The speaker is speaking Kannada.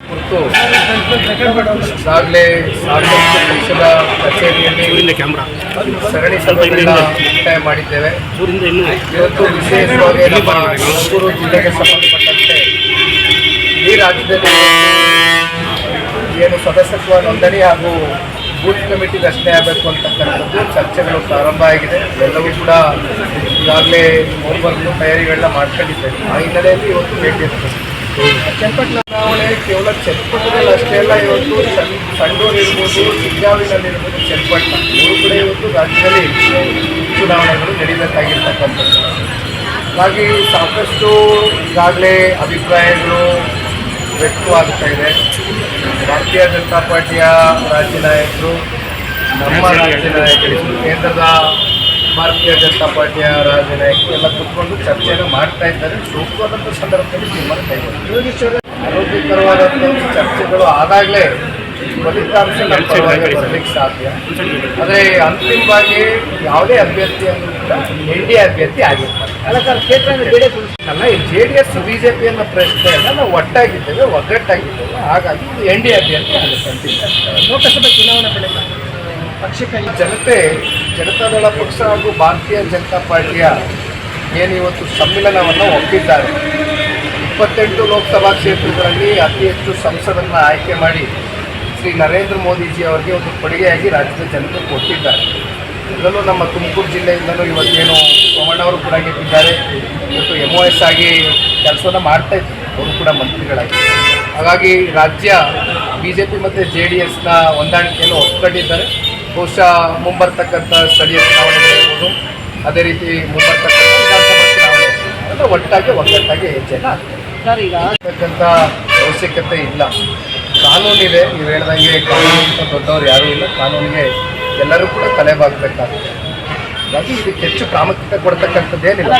ಕುರಿತು ಈಗಾಗಲೇ ಸಾಕಷ್ಟು ಪಕ್ಷದ ಕಚೇರಿಯಲ್ಲಿ ಸರಣಿ ಸಭೆಗಳನ್ನ ಮುಕ್ತಾಯ ಮಾಡಿದ್ದೇವೆ. ಇವತ್ತು ವಿಶೇಷವಾಗಿ ನಮ್ಮ ತುಮಕೂರು ಜಿಲ್ಲೆಗೆ ಸಂಬಂಧಪಟ್ಟಂತೆ ಇಡೀ ರಾಜ್ಯದಲ್ಲಿ ಏನು ಸದಸ್ಯತ್ವ ನೋಂದಣಿ ಹಾಗೂ ಬೂತ್ ಕಮಿಟಿ ರಚನೆ ಆಗಬೇಕು ಅಂತಕ್ಕಂಥದ್ದು ಚರ್ಚೆಗಳು ಪ್ರಾರಂಭ ಆಗಿದೆ. ಎಲ್ಲವೂ ಕೂಡ ಈಗಾಗಲೇ ಮೂರು ತಯಾರಿಗಳನ್ನ ಮಾಡ್ಕೊಂಡಿದ್ದೇವೆ. ಆ ಹಿನ್ನೆಲೆಯಲ್ಲಿ ಇವತ್ತು ಭೇಟಿ ಇರ್ತದೆ. ಚನ್ನಪಟ್ಟಣ ಚುನಾವಣೆ ಕೇವಲ ಚನ್ನಪಟ್ಟಣದಲ್ಲಿ ಅಷ್ಟೇ ಅಲ್ಲ, ಇವತ್ತು ಸಂಡೂರು ಇರ್ಬೋದು, ಶಿಗ್ಗಾವಿನಲ್ಲಿರ್ಬೋದು, ಚನ್ನಪಟ್ಟಣ ಮೂರು ಕಡೆ ಇವತ್ತು ರಾಜ್ಯದಲ್ಲಿ ಚುನಾವಣೆಗಳು ನಡೀಬೇಕಾಗಿರ್ತಕ್ಕಂಥದ್ದು. ಹಾಗಾಗಿ ಸಾಕಷ್ಟು ಈಗಾಗಲೇ ಅಭಿಪ್ರಾಯಗಳು ವ್ಯಕ್ತವಾಗ್ತಾ ಇದೆ. ಭಾರತೀಯ ಜನತಾ ಪಾರ್ಟಿಯ ರಾಜ್ಯ ನಾಯಕರು, ನಮ್ಮ ರಾಜ್ಯ ನಾಯಕರು, ಕೇಂದ್ರದ ಭಾರತೀಯ ಜನತಾ ಪಾರ್ಟಿಯ ರಾಜ್ಯ ನಾಯಕರು ಎಲ್ಲ ಕೂತ್ಕೊಂಡು ಚರ್ಚೆಯನ್ನು ಮಾಡ್ತಾ ಇದ್ದಾರೆ. ಸೂಕ್ತವಾದಂಥ ಸಂದರ್ಭದಲ್ಲಿ ತೀರ್ಮಾನ ಕೈಗೊಳ್ಳುತ್ತಾರೆ. ಆರೋಗ್ಯಕರವಾದಂಥ ಚರ್ಚೆಗಳು ಆದಾಗಲೇ ಫಲಿತಾಂಶ ಬರಲಿಕ್ಕೆ ಸಾಧ್ಯ. ಆದರೆ ಅಂತಿಮವಾಗಿ ಯಾವುದೇ ಅಭ್ಯರ್ಥಿಯನ್ನು ಕೂಡ NDA ಅಭ್ಯರ್ಥಿ ಆಗಿರ್ತಾರೆ. ಅಲ್ಲ ಸರ್, ಕ್ಷೇತ್ರ ಅಲ್ಲ, ಈ JDS BJP ಅನ್ನೋ ಪ್ರಶ್ನೆ ಅಲ್ಲ, ನಾವು ಒಟ್ಟಾಗಿದ್ದೇವೆ, ಒಗ್ಗಟ್ಟಾಗಿದ್ದೇವೆ. ಹಾಗಾಗಿ NDA ಅಭ್ಯರ್ಥಿ ಆಗುತ್ತೆ. ಲೋಕಸಭೆ ಚುನಾವಣೆ ಬಳಿಕ ಪಕ್ಷಕ್ಕಾಗಿ ಜನತಾದಳ ಪಕ್ಷ ಹಾಗೂ ಭಾರತೀಯ ಜನತಾ ಪಾರ್ಟಿಯ ಏನು ಇವತ್ತು ಸಮ್ಮಿಲನವನ್ನು ಒಪ್ಪಿದ್ದಾರೆ. 28 ಲೋಕಸಭಾ ಕ್ಷೇತ್ರಗಳಲ್ಲಿ ಅತಿ ಹೆಚ್ಚು ಸಂಸದರನ್ನು ಆಯ್ಕೆ ಮಾಡಿ ಶ್ರೀ ನರೇಂದ್ರ ಮೋದಿಜಿ ಅವರಿಗೆ ಒಂದು ಕೊಡುಗೆಯಾಗಿ ರಾಜ್ಯದ ಜನತೆ ಕೊಟ್ಟಿದ್ದಾರೆ. ಇದರಲ್ಲೂ ನಮ್ಮ ತುಮಕೂರು ಜಿಲ್ಲೆಯಿಂದಲೂ ಇವತ್ತೇನು ಸೋಮಣ್ಣವರು ಕೂಡ ಗೆದ್ದಿದ್ದಾರೆ. ಇವತ್ತು MOS ಆಗಿ ಕೆಲಸವನ್ನು ಮಾಡ್ತಾಯಿದ್ರು, ಅವರು ಕೂಡ ಮಂತ್ರಿಗಳಾಗಿ. ಹಾಗಾಗಿ ರಾಜ್ಯ BJP ಮತ್ತು JDSನ ಹೊಂದಾಣಿಕೆಯನ್ನು ಒಪ್ಕೊಂಡಿದ್ದಾರೆ. ಬಹುಶಃ ಮುಂಬರ್ತಕ್ಕಂಥ ಸ್ಥಳೀಯ ಚುನಾವಣೆಗಳಿರ್ಬೋದು, ಅದೇ ರೀತಿ ಮುಂಬರ್ತಕ್ಕಂಥ ವಿಧಾನಸಭಾ ಚುನಾವಣೆ ಎಲ್ಲ ಒಗ್ಗಟ್ಟಾಗಿ ಹೆಜ್ಜೆನ ಸರ್ ಈಗ ಆಗ್ತಕ್ಕಂಥ ಅವಶ್ಯಕತೆ ಇಲ್ಲ. ಕಾನೂನಿದೆ, ನೀವು ಹೇಳ್ದಂಗೆ ಕಾನೂನಿಗಿಂತ ದೊಡ್ಡವರು ಯಾರೂ ಇಲ್ಲ. ಕಾನೂನಿಗೆ ಎಲ್ಲರೂ ಕೂಡ ತಲೆಬಾಗಬೇಕಾಗುತ್ತೆ. ಹಾಗಾಗಿ ಇದಕ್ಕೆ ಹೆಚ್ಚು ಪ್ರಾಮುಖ್ಯತೆ ಕೊಡ್ತಕ್ಕಂಥದ್ದೇನಿಲ್ಲ.